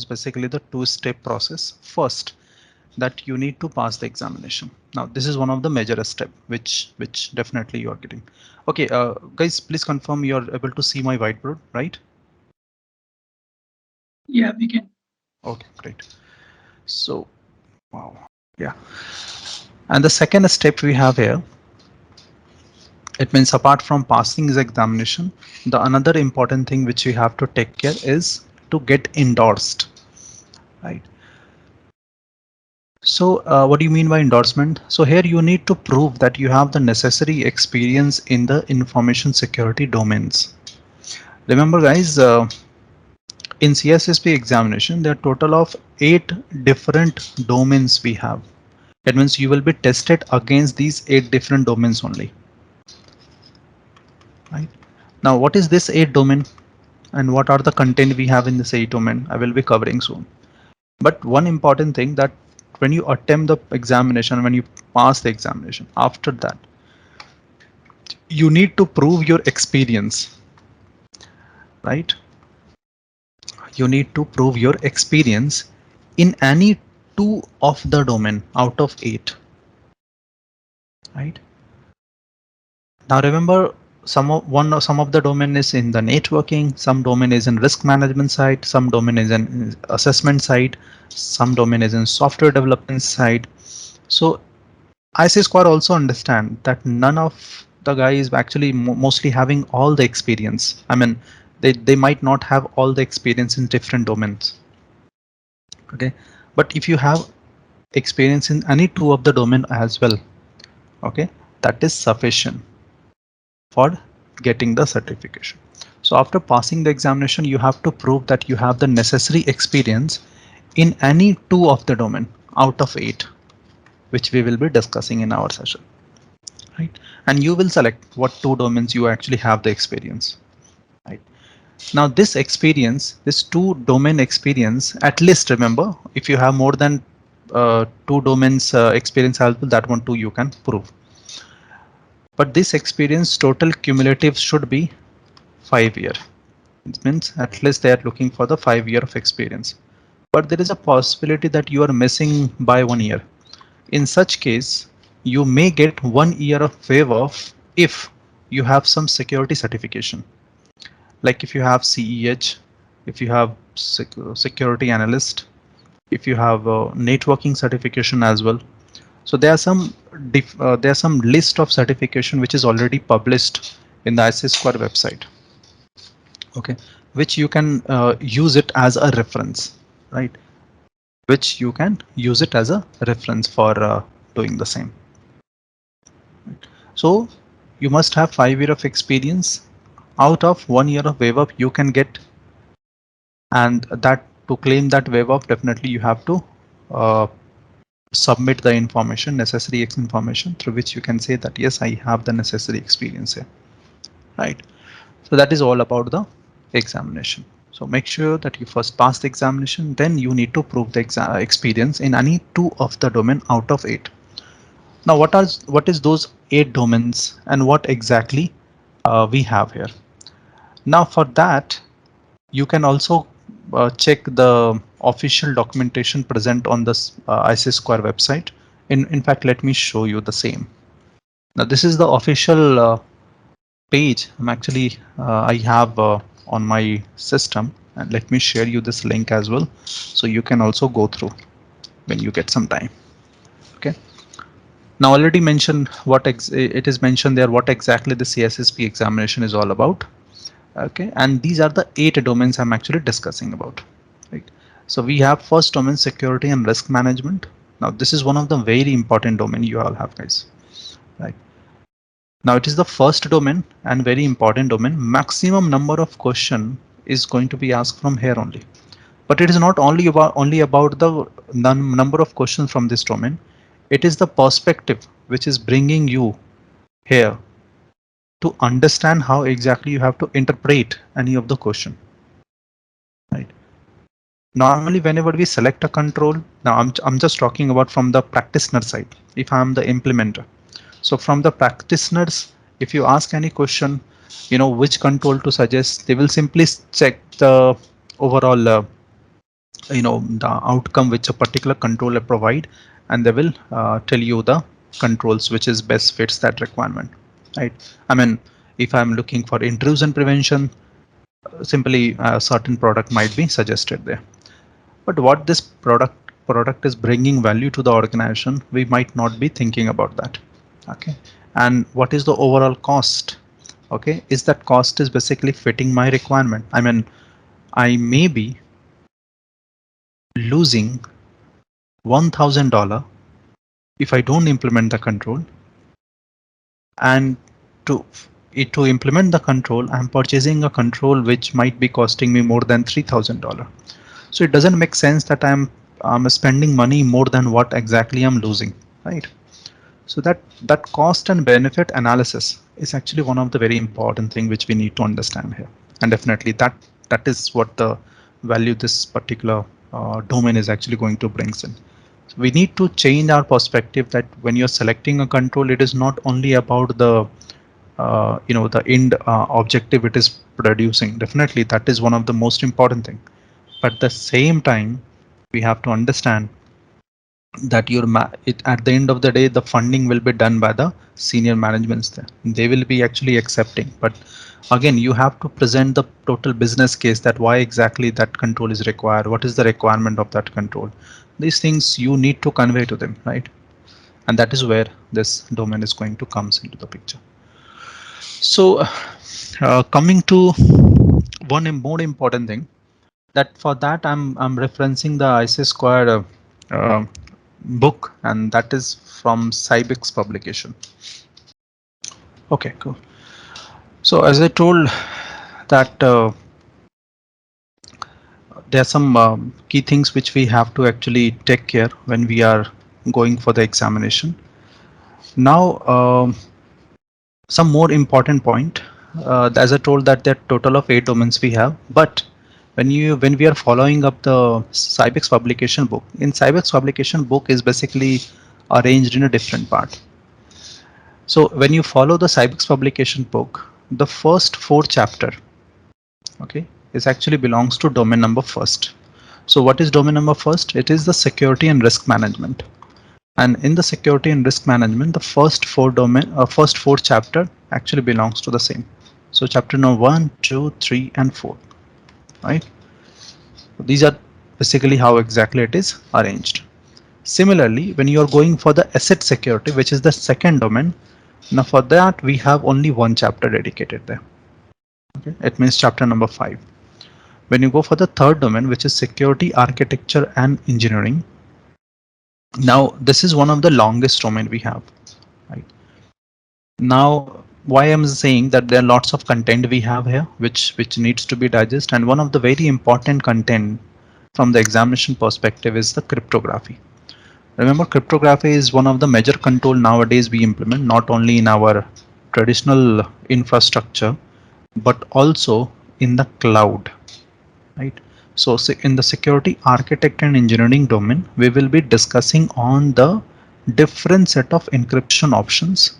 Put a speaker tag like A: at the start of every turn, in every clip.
A: basically the two-step process. First, that you need to pass the examination. Now, this is one of the major step which definitely you are getting. Okay, guys, please confirm you are able to see my whiteboard, right?
B: Yeah, we can.
A: Okay, great. So, wow, yeah. And the second step we have here, it means apart from passing the examination, the another important thing which you have to take care is to get endorsed, right? So what do you mean by endorsement? So here you need to prove that you have the necessary experience in the information security domains. Remember guys, in CISSP examination, there are total of 8 different domains we have. That means you will be tested against these 8 different domains only. Right? Now, what is this 8 domain and what are the content we have in this 8 domain? I will be covering soon. But one important thing that when you attempt the examination, when you pass the examination, after that, you need to prove your experience, right? You need to prove your experience in any 2 of the domain out of 8, right? Now remember, some of the domain is in the networking, some domain is in risk management side, some domain is in assessment side, some domain is in software development side. So IC Square also understand that none of the guys actually mostly having all the experience. I mean, they might not have all the experience in different domains. Okay, but if you have experience in any 2 of the domain as well, okay, that is sufficient for getting the certification. So after passing the examination, you have to prove that you have the necessary experience in any 2 of the domain out of 8, which we will be discussing in our session. Right, and you will select what 2 domains you actually have the experience. Right, now this experience, this 2 domain experience, at least remember, if you have more than 2 domains experience as well, that one too you can prove. But this experience total cumulative should be 5 year. It means at least they are looking for the 5 year of experience. But there is a possibility that you are missing by 1 year. In such case, you may get 1 year of waiver if you have some security certification. Like if you have CEH, if you have security analyst, if you have a networking certification as well. So there are some list of certification which is already published in the IC Square website. Okay, which you can use it as a reference, right? Which you can use it as a reference for doing the same. So you must have 5 year of experience. Out of 1 year of waiver you can get, and that to claim that waiver, definitely you have to uh, submit the information, necessary information through which you can say that yes, I have the necessary experience here, right? So that is all about the examination. So make sure that you first pass the examination, then you need to prove the experience in any 2 of the domain out of 8. Now what is those 8 domains and what exactly we have here? Now for that, you can also check the official documentation present on this IC Square website. In fact, let me show you the same. Now this is the official page. I'm actually I have on my system, and let me share you this link as well, so you can also go through when you get some time. Okay. Now already mentioned what it is mentioned there what exactly the CISSP examination is all about. Okay, and these are the 8 domains I'm actually discussing about. Right. So we have first domain, security and risk management. Now this is one of the very important domain you all have, guys. Right. Now it is the first domain and very important domain. Maximum number of question is going to be asked from here only. But it is not only about the number of questions from this domain. It is the perspective which is bringing you here to understand how exactly you have to interpret any of the question. Right. Normally, whenever we select a control, now I'm just talking about from the practitioner side. If I'm the implementer, so from the practitioners, if you ask any question, you know which control to suggest, they will simply check the overall the outcome which a particular controller provide, and they will tell you the controls which is best fits that requirement, right? I mean, if I'm looking for intrusion prevention, simply a certain product might be suggested there. But what this product is bringing value to the organization, we might not be thinking about that. Okay, and what is the overall cost? Okay, is that cost is basically fitting my requirement? I mean, I may be losing $1,000 if I don't implement the control, and to to implement the control, I'm purchasing a control which might be costing me more than $3,000. So it doesn't make sense that I'm spending money more than what exactly I'm losing, right? So that cost and benefit analysis is actually one of the very important thing which we need to understand here, and definitely that is what the value this particular domain is actually going to brings in. So we need to change our perspective that when you're selecting a control, it is not only about the end objective it is producing. Definitely that is one of the most important thing, but at the same time we have to understand that at the end of the day the funding will be done by the senior managements there. They will be actually accepting, but again you have to present the total business case, that why exactly that control is required, what is the requirement of that control. These things you need to convey to them, right? And that is where this domain is going to comes into the picture. So coming to one more important thing, that for that I'm referencing the IC squared uh, book, and that is from CIBEX publication. Okay, cool. So as I told that there are some key things which we have to actually take care when we are going for the examination. Now some more important point, as I told that there are total of 8 domains we have, but when we are following up the CIBEX publication book, in CIBEX publication book is basically arranged in a different part. So when you follow the CIBEX publication book, the first 4 chapter, okay, is actually belongs to domain number first. So what is domain number first? It is the security and risk management. And in the security and risk management, the first four chapter actually belongs to the same. So chapter number 1, 2, 3, and 4, right? These are basically how exactly it is arranged. Similarly, when you are going for the asset security, which is the second domain, now for that we have only one chapter dedicated there. Okay, it means chapter number 5. When you go for the third domain, which is security architecture and engineering, now this is one of the longest domain we have, right? Now why I'm saying that there are lots of content we have here which needs to be digested, and one of the very important content from the examination perspective is the cryptography. Remember, cryptography is one of the major control nowadays we implement, not only in our traditional infrastructure but also in the cloud, right? So in the security architect and engineering domain, we will be discussing on the different set of encryption options.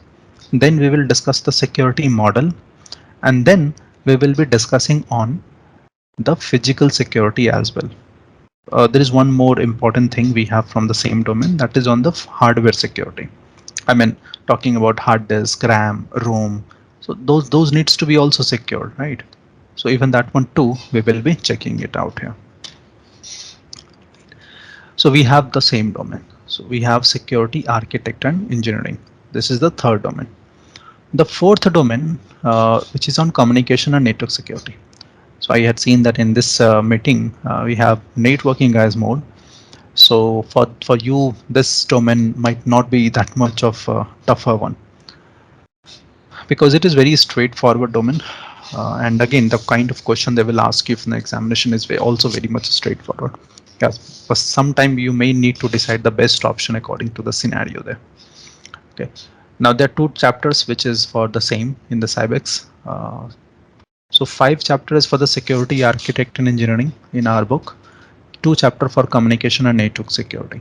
A: Then we will discuss the security model, and then we will be discussing on the physical security as well. There is one more important thing we have from the same domain, that is on the hardware security. I mean, talking about hard disk, RAM, ROM. So those needs to be also secured, right? So even that one too, we will be checking it out here. So we have the same domain. So we have security architect and engineering. This is the third domain. The fourth domain, which is on communication and network security. So I had seen that in this meeting, we have networking as mode. So for you, this domain might not be that much of a tougher one, because it is very straightforward domain. And again, the kind of question they will ask you from the examination is also very much straightforward. Yes, but sometime you may need to decide the best option according to the scenario there. Okay. Now there are 2 chapters which is for the same in the CIBEX. So 5 chapters for the security architect and engineering in our book, 2 chapter for communication and network security.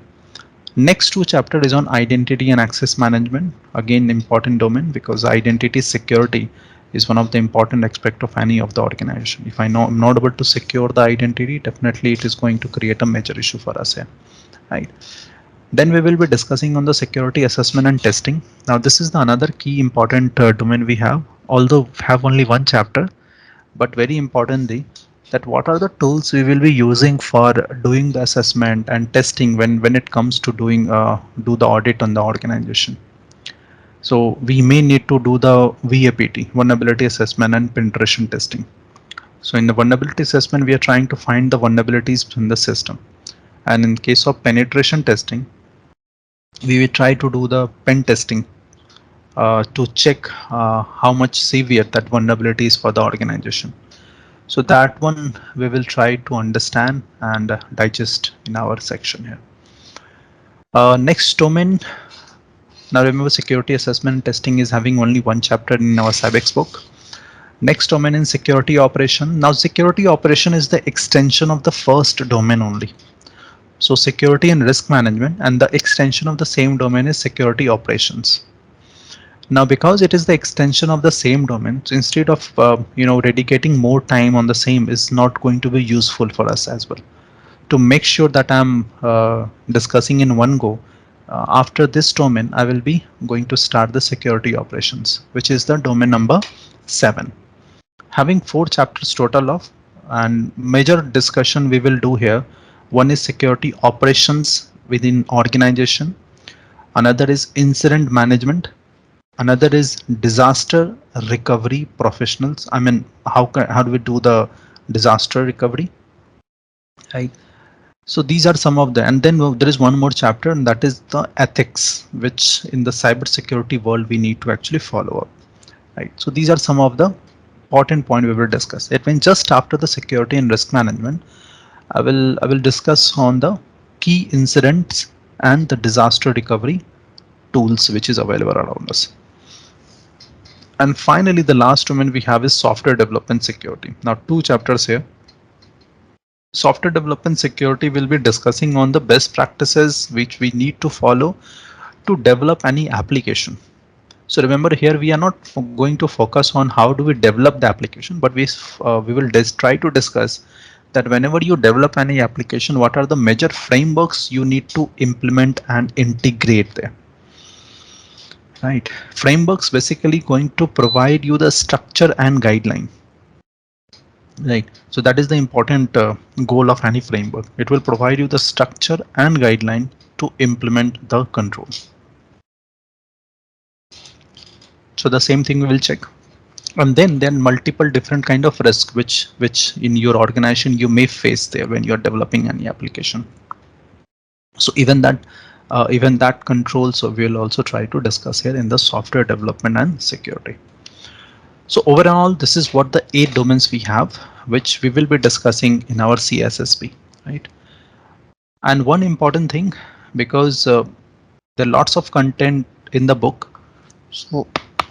A: Next 2 chapter is on identity and access management. Again, important domain, because identity security is one of the important aspect of any of the organization. If I know I'm not able to secure the identity, definitely it is going to create a major issue for us here, right? Then we will be discussing on the security assessment and testing. Now this is the another key important domain we have, although have only one chapter, but very importantly, that what are the tools we will be using for doing the assessment and testing when it comes to doing do the audit on the organization. So we may need to do the VAPT, vulnerability assessment and penetration testing. So in the vulnerability assessment, we are trying to find the vulnerabilities in the system. And in case of penetration testing, we will try to do the pen testing to check how much severe that vulnerability is for the organization. So that one we will try to understand and digest in our section here. Next domain. Now remember, security assessment and testing is having only one chapter in our CyBEX book. Next domain in security operation. Now security operation is the extension of the first domain only. So security and risk management, and the extension of the same domain is security operations. Now because it is the extension of the same domain, so instead of dedicating more time on the same is not going to be useful for us as well. To make sure that I'm discussing in one go, after this domain I will be going to start the security operations, which is the domain number 7. Having 4 chapters total of, and major discussion we will do here. One is security operations within organization, another is incident management, another is disaster recovery professionals. I mean, how do we do the disaster recovery, right? So these are some of the, and then there is one more chapter, and that is the ethics, which in the cybersecurity world we need to actually follow up, right? So these are some of the important point we will discuss. It means just after the security and risk management, I will discuss on the key incidents and the disaster recovery tools which is available around us. And finally, the last domain we have is software development security. Now 2 chapters here. Software development security will be discussing on the best practices which we need to follow to develop any application. So remember, here we are not going to focus on how do we develop the application, but we will try to discuss that whenever you develop any application, what are the major frameworks you need to implement and integrate there. Right, frameworks basically going to provide you the structure and guideline. Right, so that is the important goal of any framework. It will provide you the structure and guideline to implement the control. So the same thing we will check. And then multiple different kind of risk which in your organization you may face there when you're developing any application. So even that control, so we'll also try to discuss here in the software development and security. So overall, this is what the 8 domains we have, which we will be discussing in our CISSP, right? And one important thing, because there are lots of content in the book, so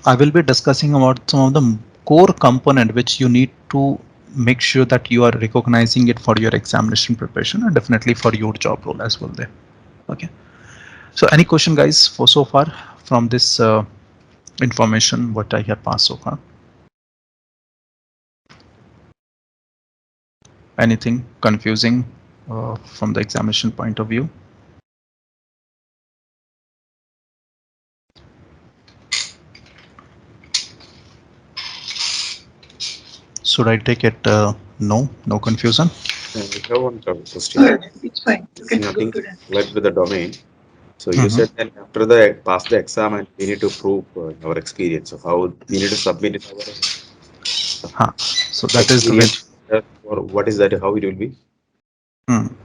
A: I will be discussing about some of the core component which you need to make sure that you are recognizing it for your examination preparation and definitely for your job role as well there. Okay. So any question, guys, for so far from this information what I have passed so far? Anything confusing from the examination point of view? Should I take it no confusion?
B: I have one question.
C: It's fine. You
B: It's
C: can go
B: nothing
C: to that.
B: like with the domain. So you said that after the pass the exam and we need to prove our experience. So how we need to submit
A: Huh. So that is the
B: experience or what is that? How it will be?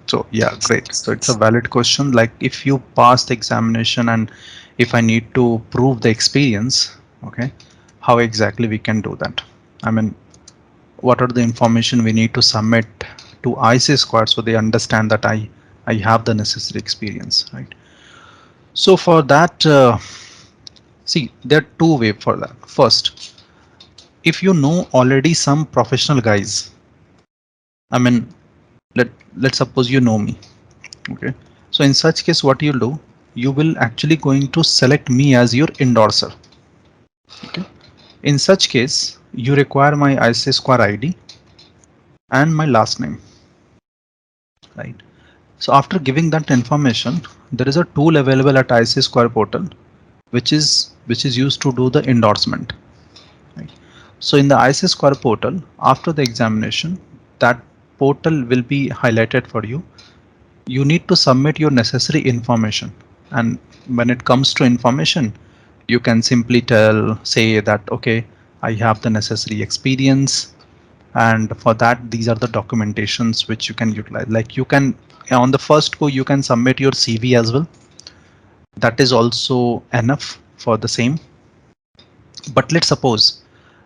A: So yeah, great. So it's a valid question. Like if you pass the examination and if I need to prove the experience, okay, how exactly we can do that? I mean, what are the information we need to submit to IC squad so they understand that I have the necessary experience, right? So for that, see, there are 2 ways for that. First, if you know already some professional guys, I mean, let's suppose you know me, okay? So in such case, what you'll do, you will actually going to select me as your endorser, okay? In such case, you require my ISSQR ID and my last name, right? So after giving that information, there is a tool available at ISSQR portal, which is used to do the endorsement. Right? So in the ISSQR portal, after the examination, that portal will be highlighted for you. You need to submit your necessary information, and when it comes to information, you can simply say that okay, I have the necessary experience, and for that these are the documentations which you can utilize. Like you can, on the first go, you can submit your CV as well. That is also enough for the same. But let's suppose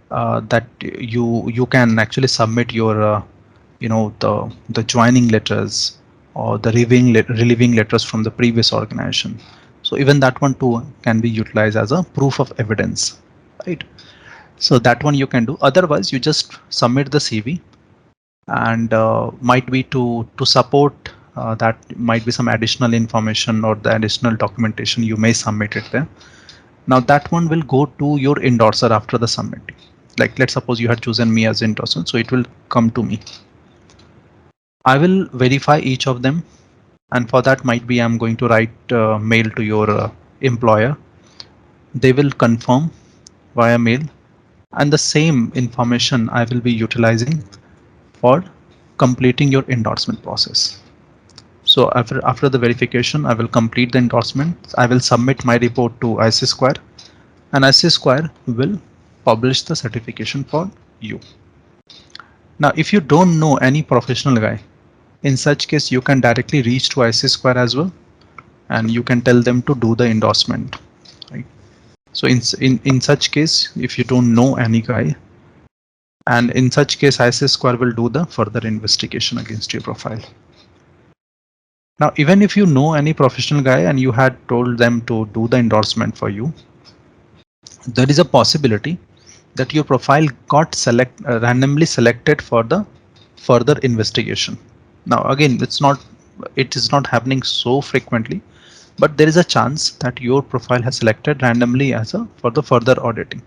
A: that you can actually submit your the joining letters or the relieving letters from the previous organization. So even that one too can be utilized as a proof of evidence, right? So that one you can do. Otherwise, you just submit the CV, and might be to support that might be some additional information or the additional documentation you may submit it there. Now that one will go to your endorser after the submit. Like let's suppose you had chosen me as endorser, so it will come to me. I will verify each of them, and for that might be I'm going to write mail to your employer. They will confirm via mail, and the same information I will be utilizing for completing your endorsement process. So after the verification, I will complete the endorsement. I will submit my report to ISSQR, and ISSQR will publish the certification for you. Now, if you don't know any professional guy, in such case, you can directly reach to ISSQR as well, and you can tell them to do the endorsement. Right? So in such case, if you don't know any guy, and in such case, ISSQR will do the further investigation against your profile. Now, even if you know any professional guy and you had told them to do the endorsement for you, there is a possibility that your profile got randomly selected for the further investigation. Now, again, it is not happening so frequently, but there is a chance that your profile has selected randomly as a for the further auditing.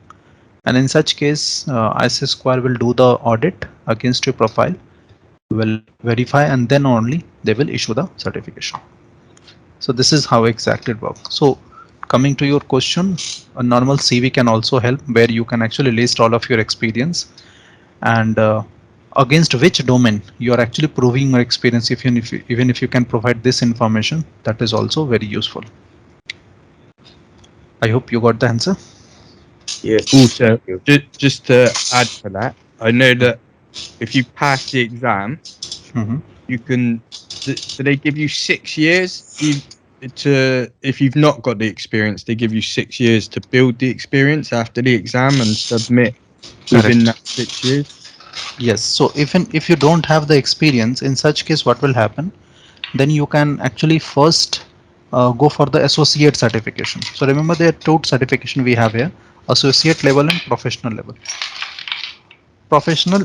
A: And in such case, ISSQR will do the audit against your profile, will verify, and then only they will issue the certification. So this is how exactly it works. So coming to your question, a normal CV can also help, where you can actually list all of your experience and against which domain you are actually proving your experience. Even if you can provide this information, that is also very useful. I hope you got the answer.
B: Yes, thank
C: Also,
B: you.
C: just to add to that, I know that if you pass the exam,
A: Mhm.
C: you can. Do they give you 6 years? To if you've not got the experience, they give you 6 years to build the experience after the exam and submit within
A: Correct.
C: that 6 years.
A: Yes. So even if you don't have the experience, in such case, what will happen? Then you can actually first go for the associate certification. So remember, there are two certification we have here: associate level and professional level.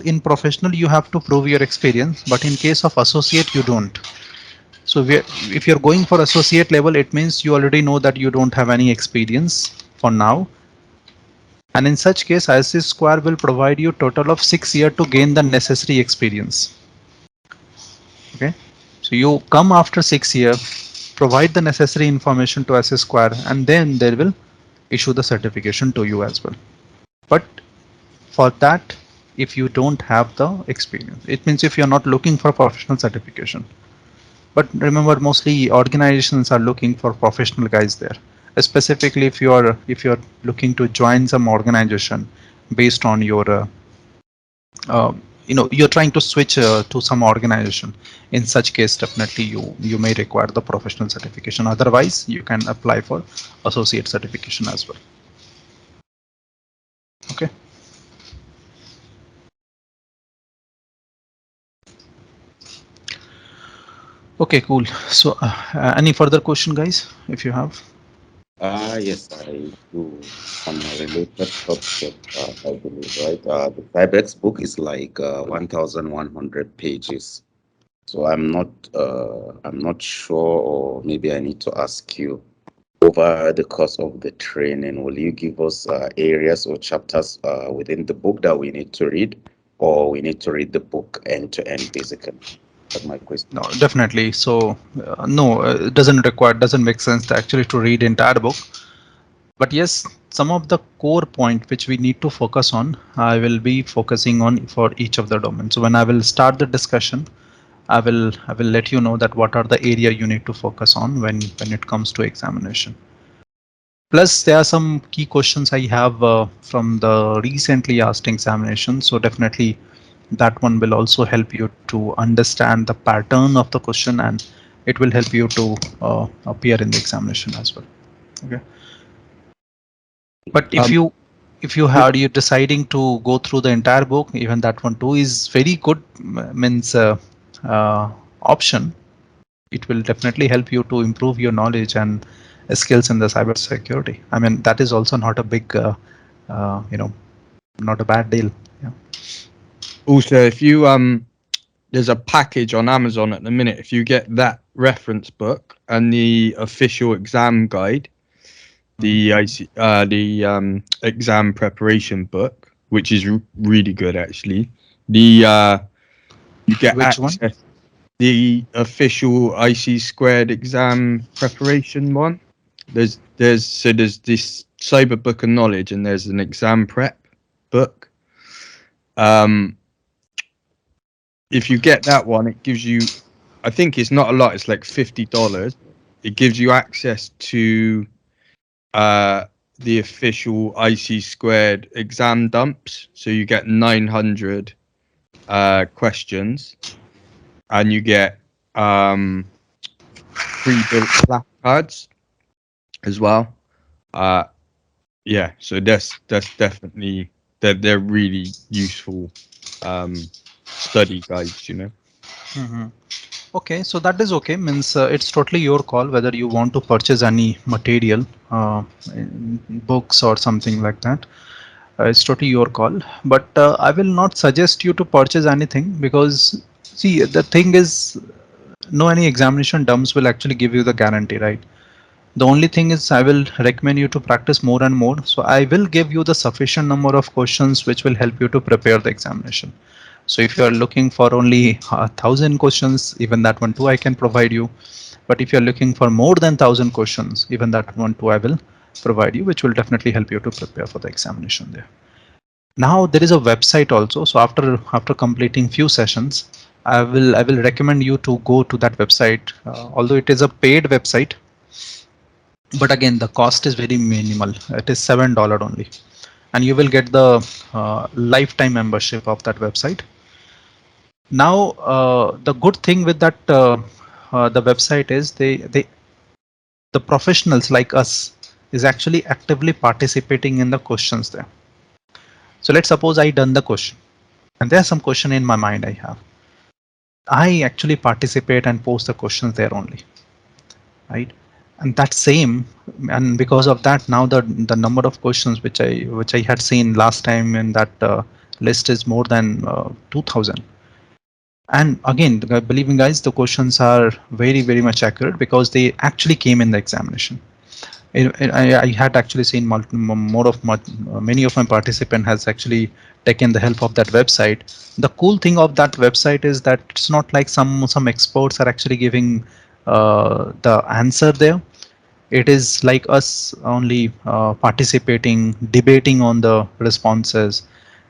A: In professional you have to prove your experience, but in case of associate you don't. So if you're going for associate level, it means you already know that you don't have any experience for now, and in such case ISS Square will provide you total of 6 years to gain the necessary experience. Okay, so you come after 6 years, provide the necessary information to ISS Square, and then they will issue the certification to you as well. But for that, if you don't have the experience, it means if you're not looking for professional certification. But remember, mostly organizations are looking for professional guys there. Specifically, if you're looking to join some organization based on your uh, you're trying to switch to some organization. In such case, definitely you may require the professional certification. Otherwise, you can apply for associate certification as well. Okay. Okay, cool. So, any further question, guys, if you have?
B: Yes, I do on a related topic, I believe, right? The Cybex book is like 1,100 pages. So I'm not sure, or maybe I need to ask you. over the course of the training, will you give us areas or chapters within the book that we need to read, or we need to read the book end to end, basically? That's my question.
A: No, definitely. So no, it doesn't make sense to actually to read entire book. But yes, some of the core point which we need to focus on, I will be focusing on for each of the domains. So when I will start the discussion, I will let you know that what are the area you need to focus on when it comes to examination. Plus, there are some key questions I have from the recently asked examination. So definitely that one will also help you to understand the pattern of the question, and it will help you to appear in the examination as well. Okay. But
C: Um,
A: if you had you deciding to go through the entire book, even that one too is very good means option. It will definitely help you to improve your knowledge and skills in the cyber security. I mean, that is also not a big you know, not a bad deal. Yeah.
C: Also, if you there's a package on Amazon at the minute. If you get that reference book and the official exam guide, the exam preparation book, which is really good actually. You get
A: Which one?
C: access the official IC squared exam preparation one. There's this cyber book of knowledge, and there's an exam prep book. If you get that one, it gives you, I think it's not a lot, it's like $50. It gives you access to the official IC squared exam dumps. So you get 900 questions, and you get pre-built flashcards as well. Yeah, so that's definitely they're really useful study guides, you know.
A: Mm-hmm. Okay, so that is okay. Means it's totally your call whether you want to purchase any material, books or something like that. It's totally your call. But I will not suggest you to purchase anything because see the thing is, no any examination dumps will actually give you the guarantee, right? The only thing is I will recommend you to practice more and more. So I will give you the sufficient number of questions which will help you to prepare the examination. So if you are looking for only 1,000 questions, even that one too I can provide you. But if you're looking for more than 1,000 questions, even that one too I will provide you, which will definitely help you to prepare for the examination there. Now there is a website also. So after completing few sessions, I will recommend you to go to that website. Although it is a paid website, but again the cost is very minimal. It is $7 only, and you will get the lifetime membership of that website. Now the good thing with that the website is they the professionals like us is actually actively participating in the questions there. So let's suppose I done the question and there's some question in my mind I actually participate and post the questions there only, right? And that same, and because of that now the number of questions which I had seen last time in that list is more than 2,000. And again, believe me guys, the questions are very much accurate because they actually came in the examination. I had actually seen many of my participant has actually taken the help of that website. The cool thing of that website is that it's not like some experts are actually giving the answer there. It is like us only participating, debating on the responses,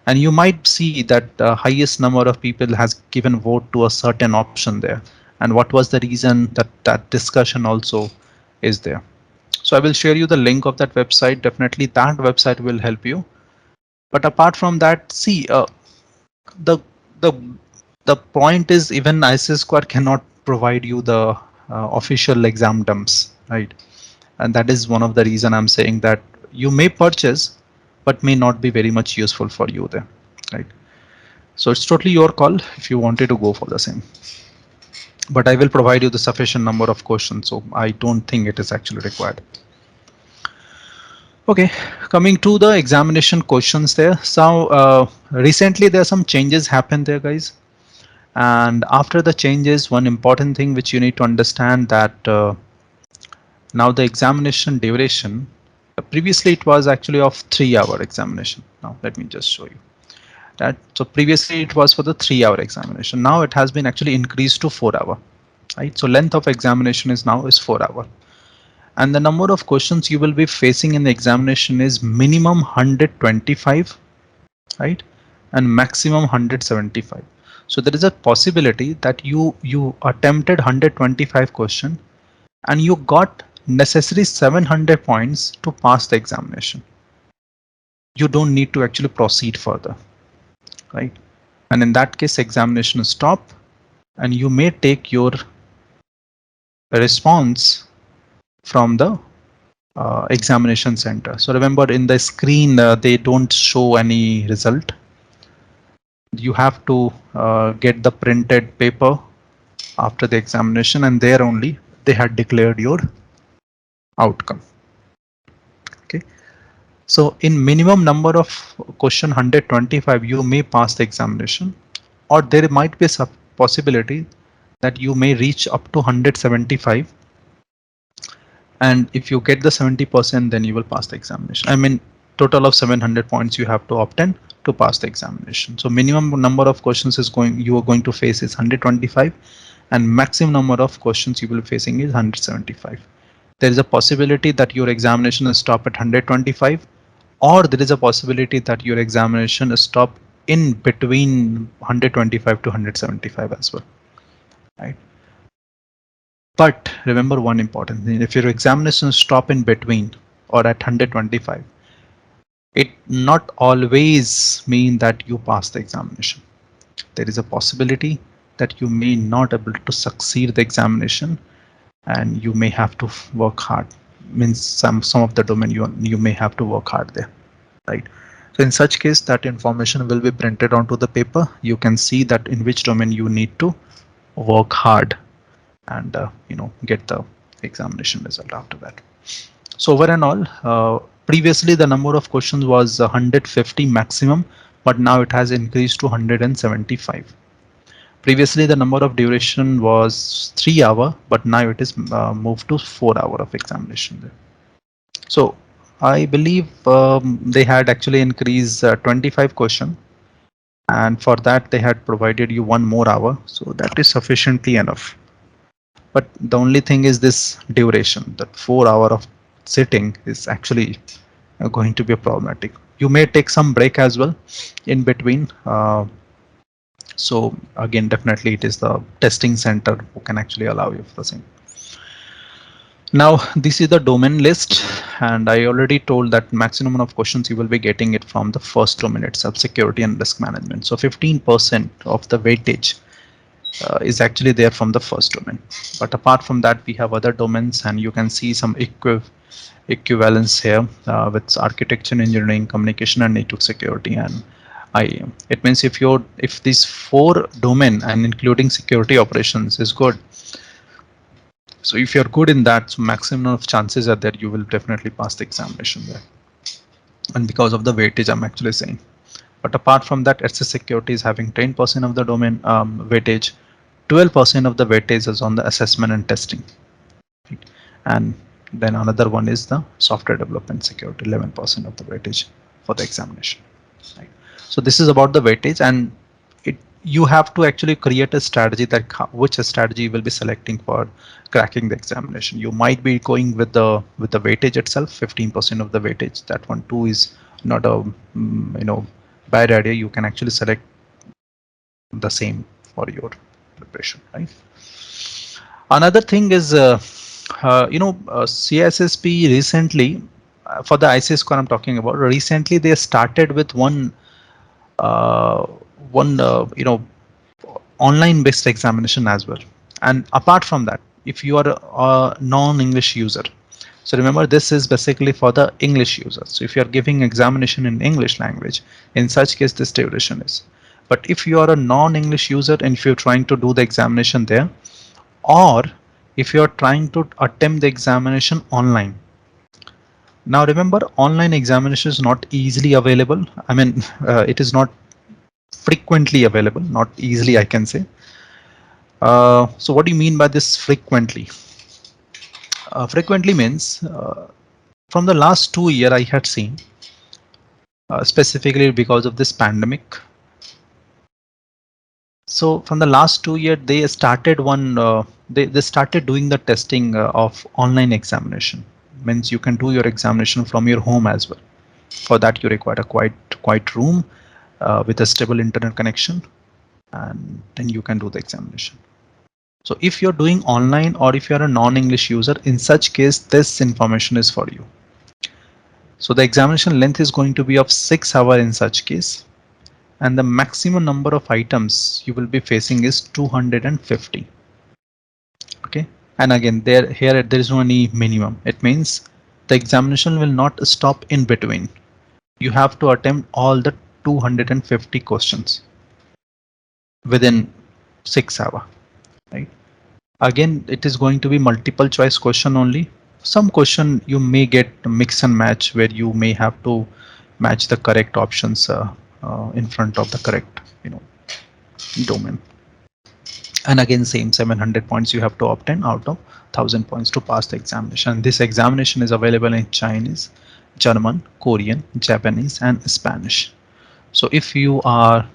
A: and you might see that the highest number of people has given vote to a certain option there, and what was the reason that that discussion also is there. So I will share you the link of that website. Definitely that website will help you. But apart from that, see the the the point is even ISIS squad cannot provide you the official exam dumps, right? And that is one of the reason I'm saying that you may purchase but may not be very much useful for you there, right? So it's totally your call if you wanted to go for the same, but I will provide you the sufficient number of questions, so I don't think it is actually required. Okay, coming to the examination questions there. So recently there are some changes happened there, guys. And after the changes, one important thing which you need to understand that Now the examination duration, previously it was actually of 3-hour examination. Now let me just show you that. So previously it was for the 3-hour examination. Now it has been actually increased to 4-hour, right? So length of examination is now is 4-hour. And the number of questions you will be facing in the examination is minimum 125, right, and maximum 175. So there is a possibility that you attempted 125 question and you got necessary 700 points to pass the examination. You don't need to actually proceed further, right? And in that case, examination stop, and you may take your response from the examination center. So remember, in the screen they don't show any result. You have to get the printed paper after the examination, and there only they had declared your outcome. Okay. So in minimum number of question 125, you may pass the examination, or there might be a possibility that you may reach up to 175. And if you get the 70%, then you will pass the examination. I mean, total of 700 points you have to obtain to pass the examination. So minimum number of questions you are going to face is 125, and maximum number of questions you will be facing is 175. There is a possibility that your examination is stop at 125, or there is a possibility that your examination is stop in between 125 to 175 as well, right? But remember one important thing: if your examination stop in between or at 125, it not always mean that you pass the examination. There is a possibility that you may not able to succeed the examination, and you may have to work hard. Means some of the domain you may have to work hard there, right? So in such case, that information will be printed onto the paper. You can see that in which domain you need to work hard, and get the examination result after that. So over and all, previously the number of questions was 150 maximum, but now it has increased to 175. Previously the number of duration was 3 hour, but now it is moved to 4 hour of examination there. So I believe they had actually increased 25 question, and for that they had provided you 1 more hour, so that is sufficiently enough. But the only thing is this duration, that 4 hour of sitting is actually going to be problematic. You may take some break as well in between. So again, definitely it is the testing center who can actually allow you for the same. Now this is the domain list, and I already told that maximum of questions you will be getting it from the first domain itself, security and risk management. So 15% of the weightage is actually there from the first domain. But apart from that, we have other domains, and you can see some equivalence here with architecture, engineering, communication, and network security, and IAM. It means if these 4 domain and including security operations is good, so if you're good in that, so maximum of chances are that you will definitely pass the examination there. And because of the weightage, I'm actually saying. But apart from that, SS security is having 10% of the domain weightage. 12% of the weightage is on the assessment and testing, right? And then another one is the software development security, 11% of the weightage for the examination, right? So this is about the weightage, and you have to actually create a strategy that which strategy you will be selecting for cracking the examination. You might be going with the weightage itself, 15% of the weightage. That one too is not a bad idea. You can actually select the same for your preparation, right? Another thing is CISSP recently, for the ICS score I'm talking about, recently they started with one online based examination as well. And apart from that, if you are a non-English user, so remember this is basically for the English user. So if you are giving examination in English language, in such case this duration is. But if you are a non-English user and if you're trying to do the examination there, or if you are trying to attempt the examination online. Now remember, online examination is not easily available. I mean, it is not frequently available, not easily, I can say. So what do you mean by this frequently? Frequently means from the last 2 year I had seen, specifically because of this pandemic. So from the last 2 year, they started they started doing the testing of online examination. Means you can do your examination from your home as well. For that, you require a quiet room with a stable internet connection, and then you can do the examination. So if you're doing online or if you're a non-English user, in such case, this information is for you. So the examination length is going to be of 6 hours in such case, and the maximum number of items you will be facing is 250. Okay, and again there is no any minimum. It means the examination will not stop in between. You have to attempt all the 250 questions within 6 hours, right? Again, it is going to be multiple choice question only. Some question you may get mix and match, where you may have to match the correct options in front of the correct domain. And again, same 700 points you have to obtain out of 1000 points to pass the examination. This examination is available in Chinese, German, Korean, Japanese, and Spanish. So if you are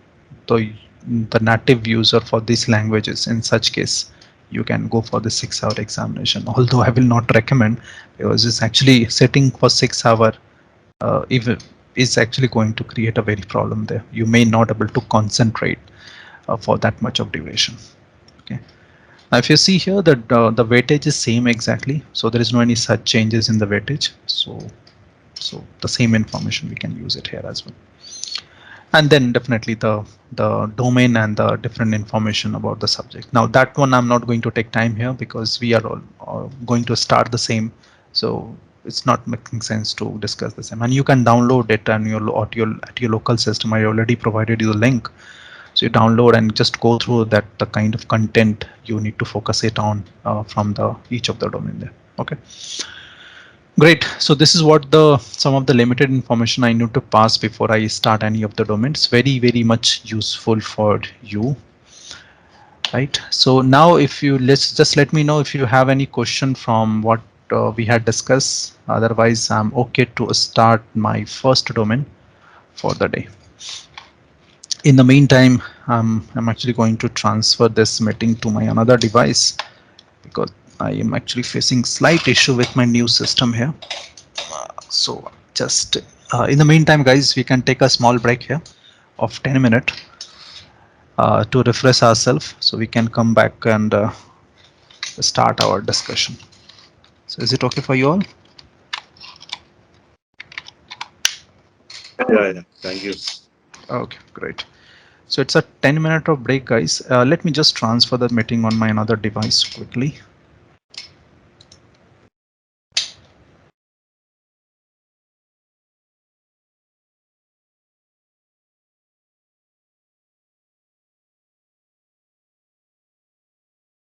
A: the the native user for these languages, in such case you can go for the 6 hour examination, although I will not recommend, because it's actually sitting for 6 hour even is actually going to create a very problem there. You may not able to concentrate for that much of duration. Okay, now if you see here that the weightage is same exactly, so there is no any such changes in the weightage. So the same information we can use it here as well. And then definitely the domain and the different information about the subject. Now that one I'm not going to take time here, because we are all going to start the same, so it's not making sense to discuss the same. And you can download it and at your local system. I already provided you the link, so you download and just go through that, the kind of content you need to focus it on from the each of the domain there. Okay, great. So this is what the some of the limited information I need to pass before I start any of the domains. Very much useful for you, right? So now if you let's just let me know if you have any question from what we had discussed. Otherwise, I'm okay to start my first domain for the day. In the meantime, I'm actually going to transfer this meeting to my another device, because I am actually facing slight issue with my new system here. So just in the meantime, guys, we can take a small break here of 10 minutes to refresh ourselves, so we can come back and start our discussion. So is it okay for you all?
B: Yeah, thank you.
A: Okay, great. So it's a 10 minute of break, guys. Let me just transfer the meeting on my another device quickly.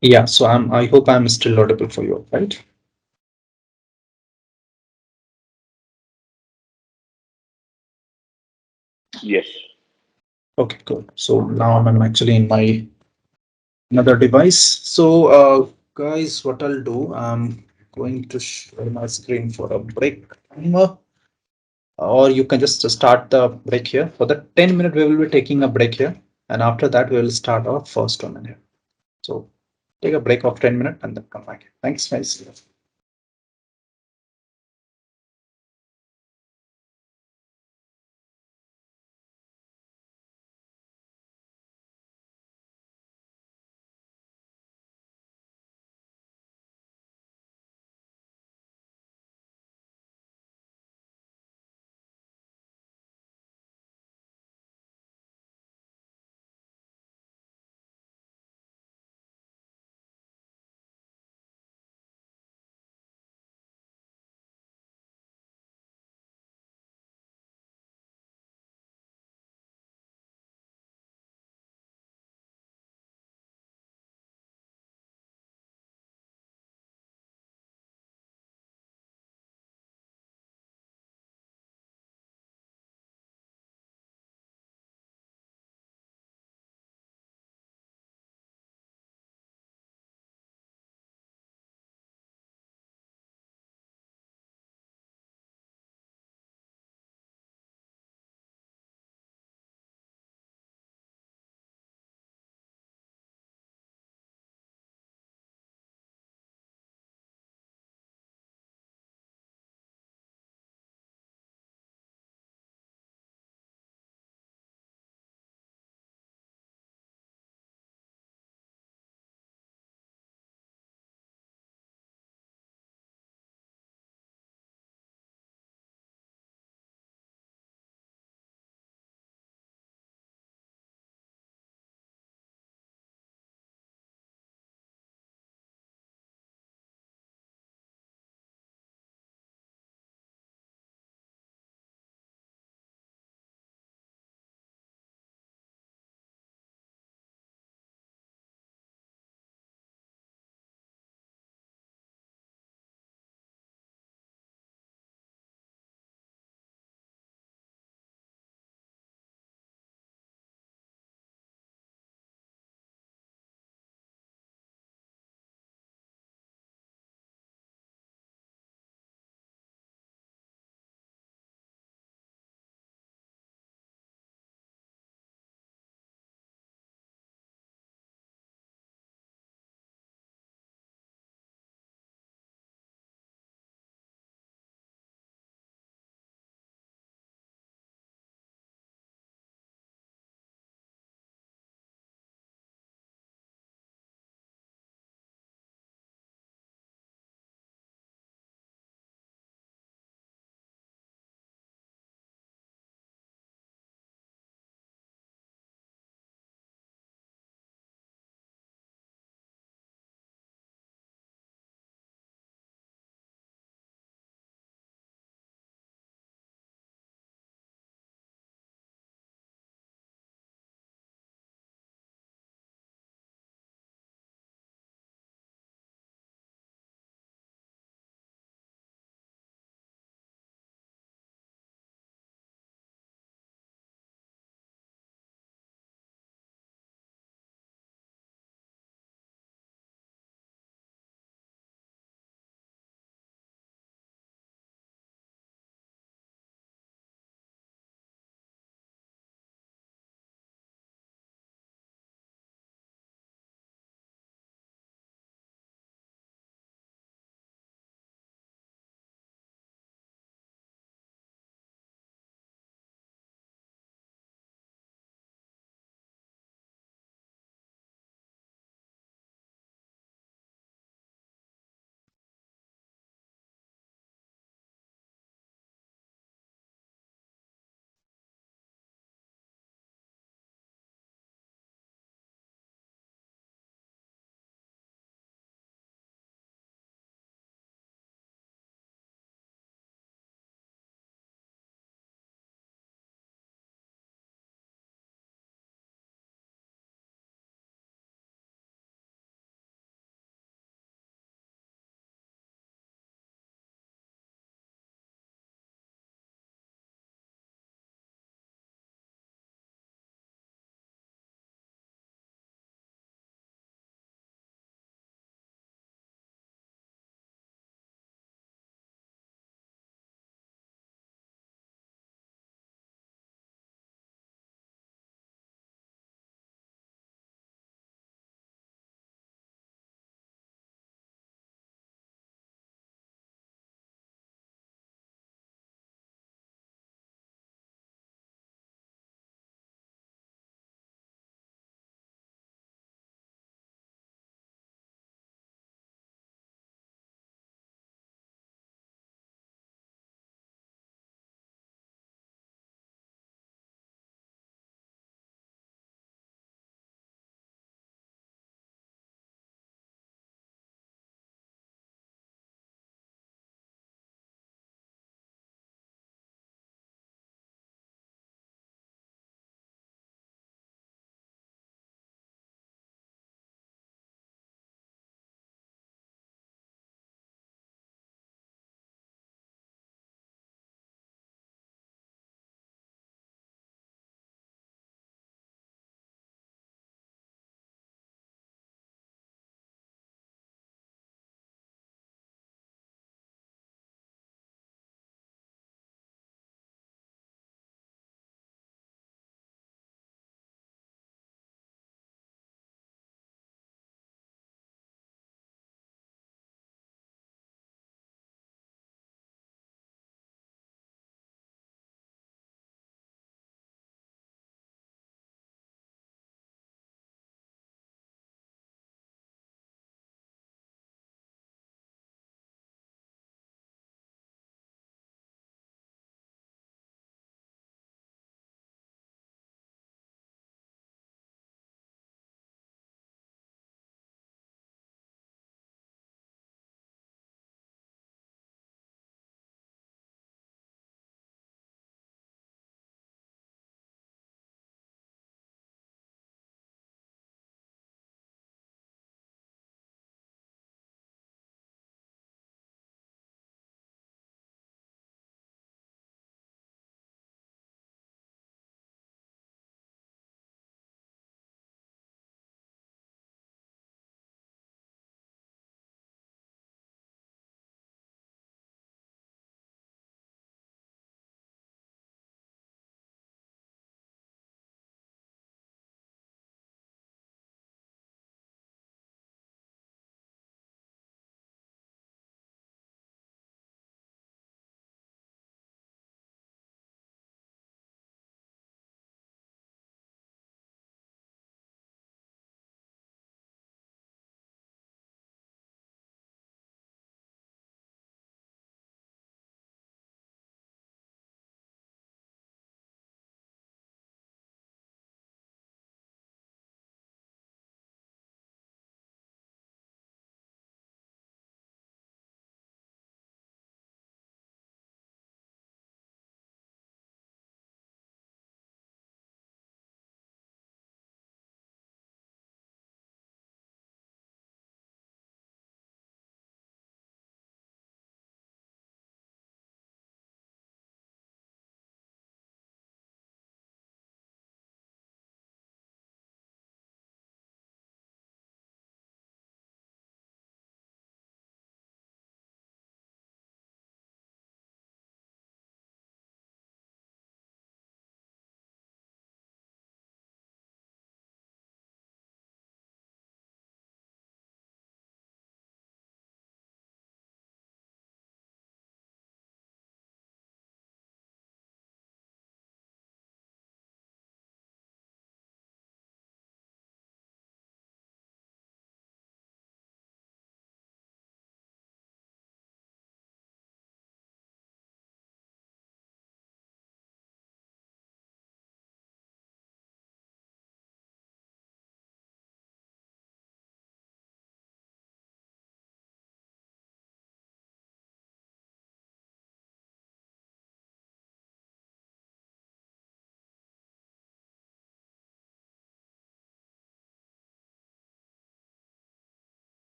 A: Yeah, so I hope I'm still audible for you, right?
B: Yes.
A: Okay, cool. So now I'm actually in my another device. So guys, what I'll do, I'm going to share my screen for a break timer, or you can just start the break here. For the 10 minute, we will be taking a break here, and after that, we will start our first one here. So take a break of 10 minutes and then come back. Thanks, guys.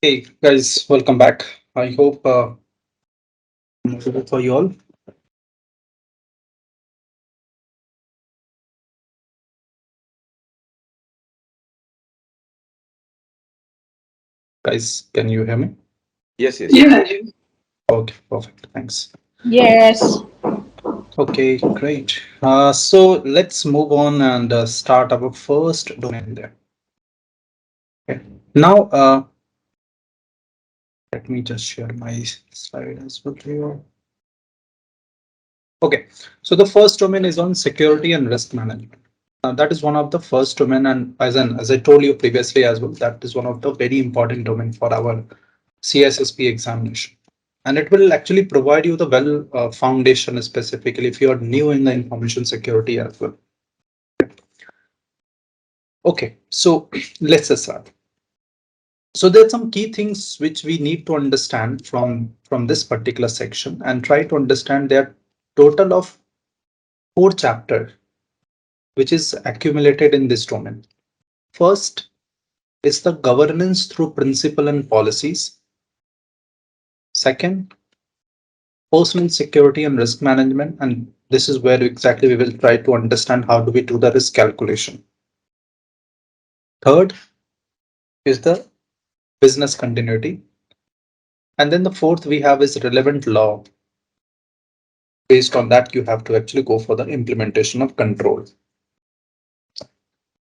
D: Hey guys, welcome back. I hope I'm audible for you all. Guys, can you hear me?
B: Yes, yes, we
E: Yeah.
B: can.
D: Okay, perfect. Thanks.
E: Yes.
D: Okay, great. So let's move on and start our first domain there. Okay. Now, let me just share my slide as well here. Okay, so the first domain is on security and risk management. That is one of the first domain, and as I told you previously as well, that is one of the very important domain for our CISSP examination. And it will actually provide you the well foundation, specifically if you are new in the information security as well. Okay, so let's start. So there are some key things which we need to understand from this particular section and try to understand their total of 4 chapters which is accumulated in this domain. First is the governance through principle and policies. Second, personal security and risk management, and this is where exactly we will try to understand how do we do the risk calculation. Third is the business continuity, and then the fourth we have is relevant law. Based on that you have to actually go for the implementation of control.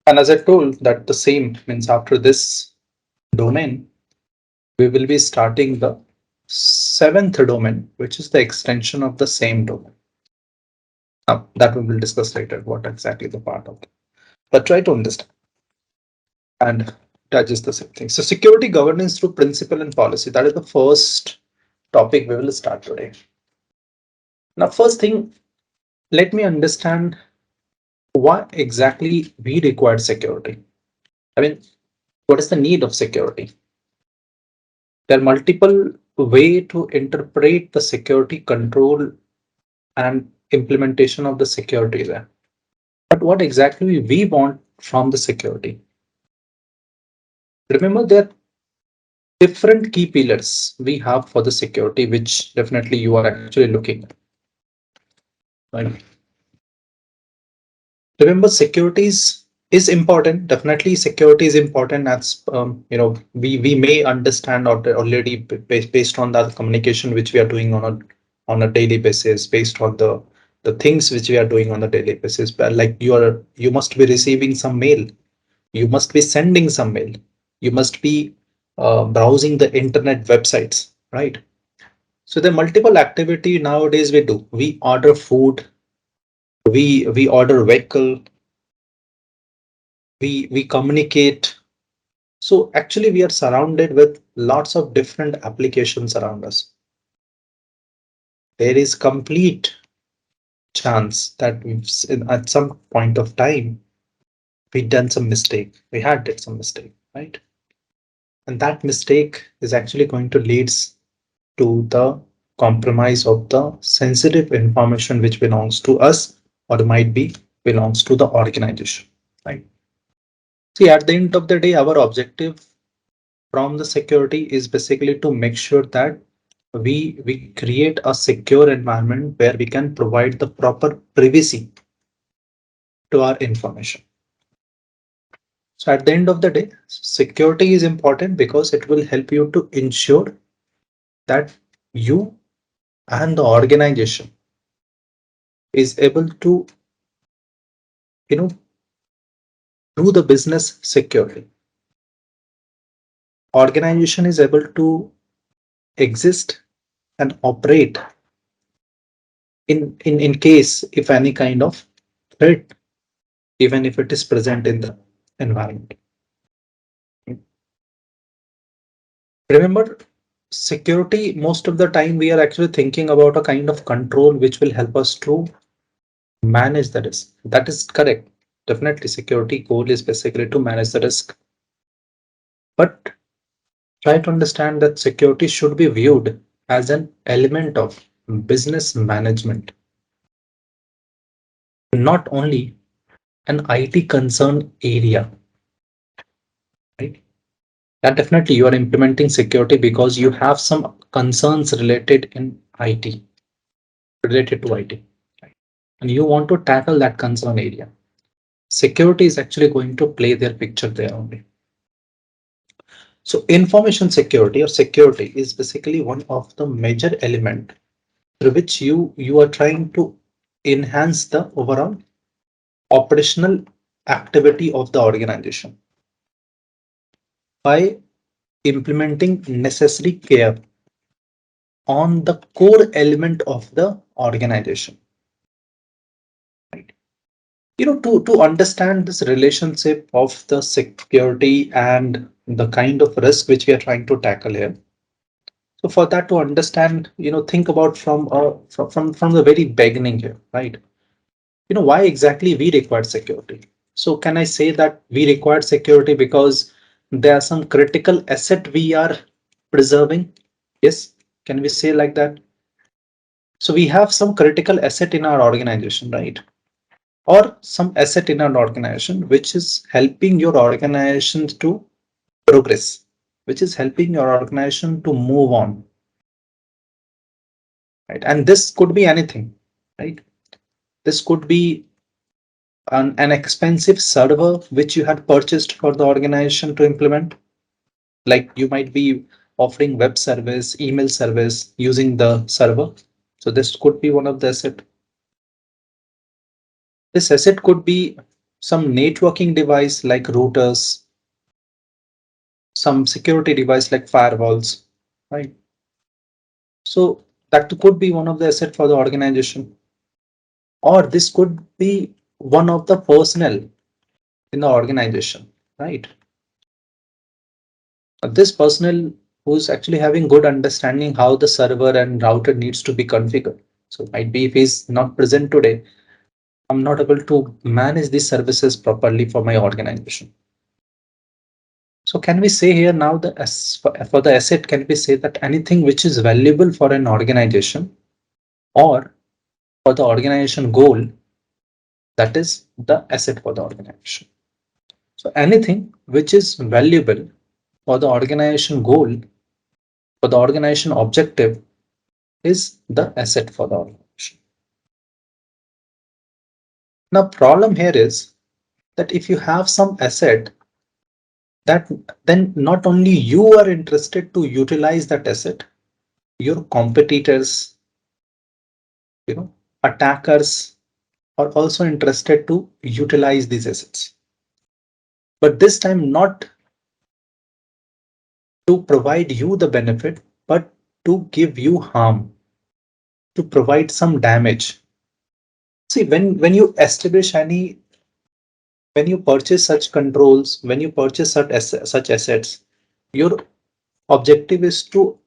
D: And as I told that the same means after this domain we will be starting the seventh domain, which is the extension of the same domain. That we will discuss later what exactly the part of it. But try to understand and that is the same thing. So security governance through principle and policy, that is the first topic we will start today. Now first thing, let me understand why exactly we require security. I mean, what is the need of security? There are multiple way to interpret the security control and implementation of the security there. But what exactly we want from the security? Remember there different key pillars we have for the security, which definitely you are actually looking at. Right. Remember, is important. Definitely, security is important. As we may understand already based on that communication which we are doing on a daily basis, based on the things which we are doing on a daily basis. But like you must be receiving some mail, you must be sending some mail, you must be browsing the internet websites, right? So the multiple activity nowadays we do. We order food, we order vehicle, we communicate. So actually we are surrounded with lots of different applications around us. There is complete chance that at some point of time we done some mistake. We had did some mistake, right? And that mistake is actually going to leads to the compromise of the sensitive information which belongs to us or might be belongs to the organization, right? See, at the end of the day, our objective from the security is basically to make sure that we create a secure environment where we can provide the proper privacy to our information. So at the end of the day, security is important because it will help you to ensure that you and the organization is able to you know do the business securely. Organization is able to exist and operate in case if any kind of threat, even if it is present in the environment. Remember, security, most of the time we are actually thinking about a kind of control which will help us to manage the risk. That is correct. Definitely security goal is basically to manage the risk. But try to understand that security should be viewed as an element of business management, not only an IT concern area, right? Yeah, definitely you are implementing security because you have some concerns related in IT, related to IT, right? And you want to tackle that concern area. Security is actually going to play their picture there only. So information security or security is basically one of the major element through which you are trying to enhance the overall operational activity of the organization by implementing necessary care on the core element of the organization. Right? To understand this relationship of the security and the kind of risk which we are trying to tackle here. So for that to understand, think about from the very beginning here, right? Why exactly we require security? So can I say that we require security because there are some critical asset we are preserving? Yes. Can we say like that? So we have some critical asset in our organization, right? Or some asset in our organization which is helping your organization to progress, which is helping your organization to move on, right? And this could be anything, right? This could be an expensive server which you had purchased for the organization to implement. Like you might be offering web service, email service using the server. So this could be one of the asset. This asset could be some networking device like routers, some security device like firewalls, right? So that could be one of the asset for the organization. Or this could be one of the personnel in the organization, right? This personnel who's actually having good understanding how the server and router needs to be configured. So it might be if he's not present today, I'm not able to manage these services properly for my organization. So can we say here now that for the asset, can we say that anything which is valuable for an organization or for the organization goal, that is the asset for the organization. So anything which is valuable for the organization goal, for the organization objective, is the asset for the organization. Now, problem here is that if you have some asset, that then not only you are interested to utilize that asset, your competitors, attackers are also interested to utilize these assets. But this time not to provide you the benefit, but to give you harm, to provide some damage. See, when you establish any, when you purchase such controls, when you purchase such assets, your objective is to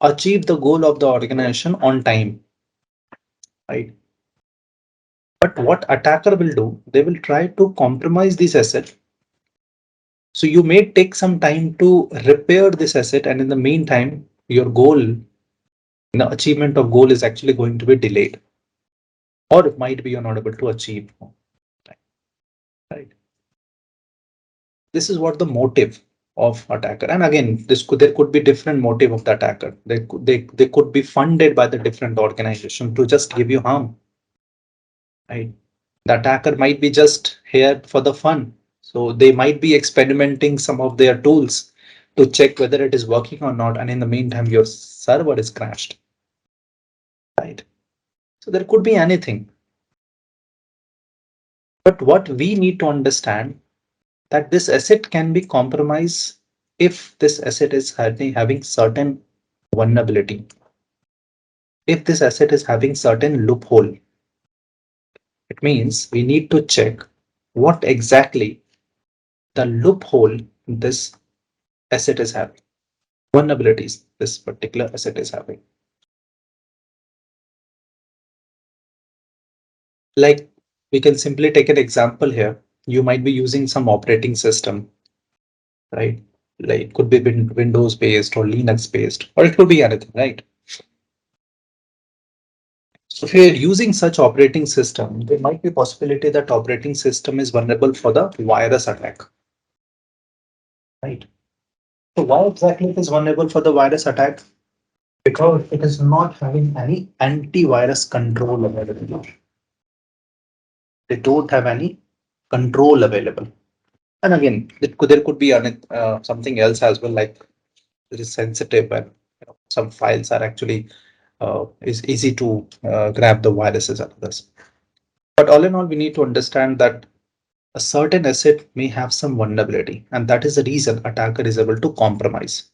D: achieve the goal of the organization on time, right? But what attacker will do, they will try to compromise this asset. So you may take some time to repair this asset, and in the meantime, your goal, the achievement of goal is actually going to be delayed, or it might be you're not able to achieve. Right. This is what the motive of attacker. And again, there could be different motive of the attacker. They could be funded by the different organization to just give you harm. Right. The attacker might be just here for the fun. So they might be experimenting some of their tools to check whether it is working or not. And in the meantime, your server is crashed. Right. So there could be anything. But what we need to understand that this asset can be compromised if this asset is having certain vulnerability. If this asset is having certain loophole, it means we need to check what exactly the loophole this asset is having, vulnerabilities this particular asset is having. Like we can simply take an example here. You might be using some operating system, right? Like it could be Windows based or Linux based, or it could be anything, right? So if you're using such operating system, there might be possibility that operating system is vulnerable for the virus attack, right? So why exactly it is vulnerable for the virus attack? Because it is not having any antivirus control available. They don't have any control available. And again, there could be something else as well, like it is sensitive and some files are actually is easy to grab the viruses and others. But all in all, we need to understand that a certain asset may have some vulnerability, and that is the reason attacker is able to compromise.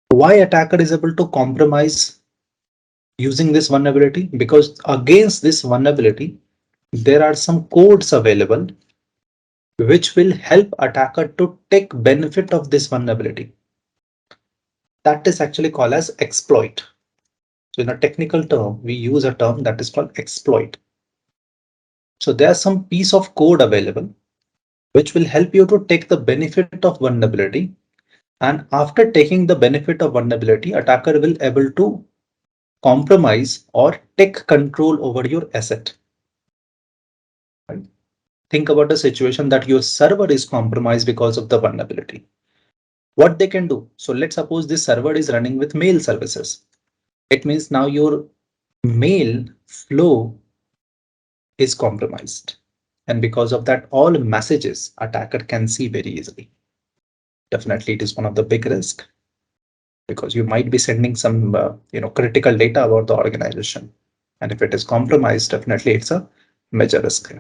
D: Why attacker is able to compromise using this vulnerability? Because against this vulnerability, there are some codes available which will help attacker to take benefit of this vulnerability. That is actually called as exploit. So in a technical term, we use a term that is called exploit. So there's some piece of code available which will help you to take the benefit of vulnerability. And after taking the benefit of vulnerability, attacker will able to compromise or take control over your asset. Right? Think about a situation that your server is compromised because of the vulnerability. What they can do? So let's suppose this server is running with mail services. It means now your mail flow is compromised. And because of that, all messages attacker can see very easily. Definitely, it is one of the big risks because you might be sending some critical data about the organization. And if it is compromised, definitely it's a major risk.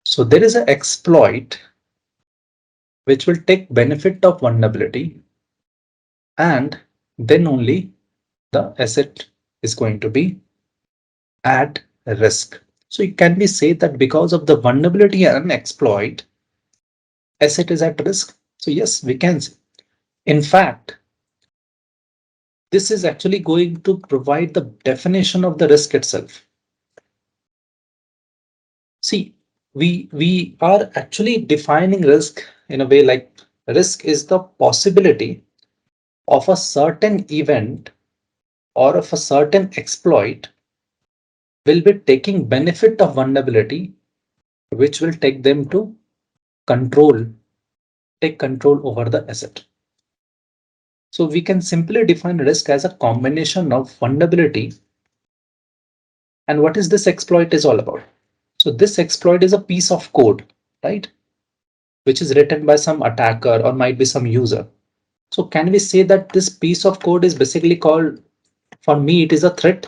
D: So there is an exploit which will take benefit of vulnerability, and then only the asset is going to be at risk. So it can be said that because of the vulnerability and exploit, asset is at risk. So yes, we can say. In fact, this is actually going to provide the definition of the risk itself. See, we are actually defining risk in a way like risk is the possibility of a certain event or of a certain exploit will be taking benefit of vulnerability, which will take them to take control over the asset. So we can simply define risk as a combination of vulnerability. And what is this exploit is all about? So this exploit is a piece of code, right? Which is written by some attacker or might be some user. So can we say that this piece of code is basically called, for me, it is a threat?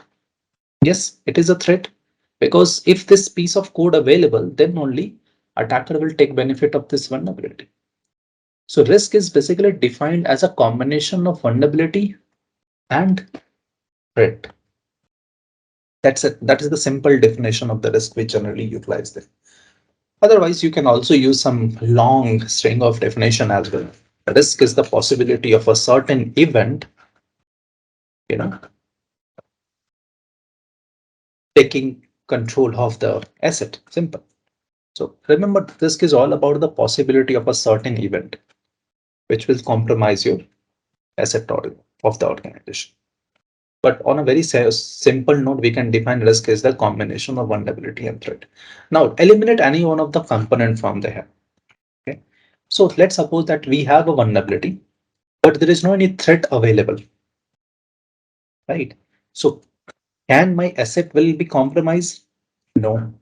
D: Yes, it is a threat, because if this piece of code available, then only attacker will take benefit of this vulnerability. So risk is basically defined as a combination of vulnerability and threat. That's it. That is the simple definition of the risk we generally utilize there. Otherwise, you can also use some long string of definition as well. Risk is the possibility of a certain event, taking control of the asset. Simple. So remember, risk is all about the possibility of a certain event, which will compromise your asset of the organization. But on a very simple note, we can define risk as the combination of vulnerability and threat. Now, eliminate any one of the component from there. Okay. So let's suppose that we have a vulnerability, but there is no any threat available. Right. So can my asset will be compromised? No.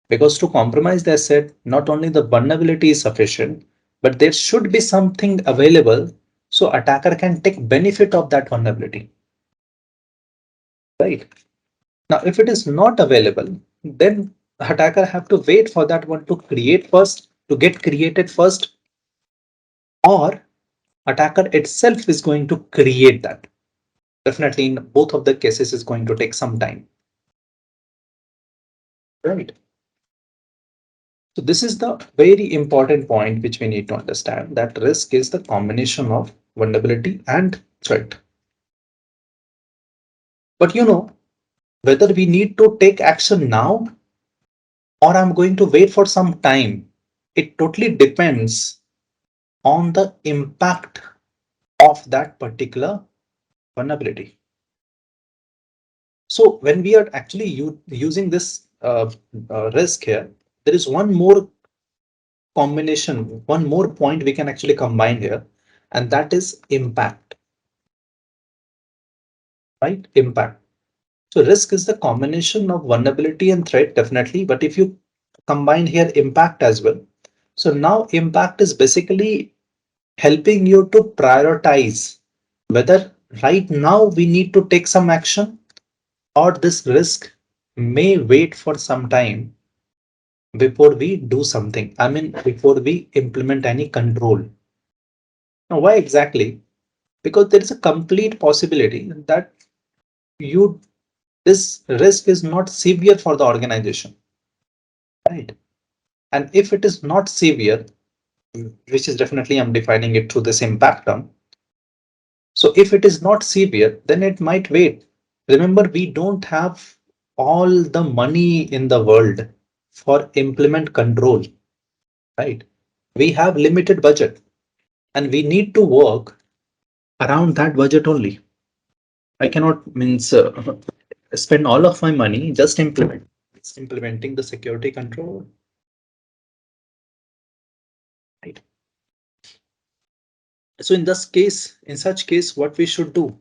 D: Because to compromise the asset, not only the vulnerability is sufficient, but there should be something available so attacker can take benefit of that vulnerability. Right. Now, if it is not available, then attacker have to wait for that one to get created first, or attacker itself is going to create that. Definitely in both of the cases is going to take some time. Right. So this is the very important point which we need to understand, that risk is the combination of vulnerability and threat. But whether we need to take action now or I'm going to wait for some time, it totally depends on the impact of that particular vulnerability. So when we are actually using this risk here, there is one more combination, one more point we can actually combine here, and that is impact. Right? Impact. So risk is the combination of vulnerability and threat, definitely. But if you combine here impact as well, so now impact is basically helping you to prioritize whether right now we need to take some action or this risk may wait for some time before we do something. I mean, before we implement any control. Now, why exactly? Because there is a complete possibility that you this risk is not severe for the organization, right? And if it is not severe, which is definitely I'm defining it through this impact term. So if it is not severe, then it might wait. Remember, we don't have all the money in the world for implement control, right? We have limited budget and we need to work around that budget only. I cannot means spend all of my money just implementing the security control. Right. So in this case, in such case, what we should do?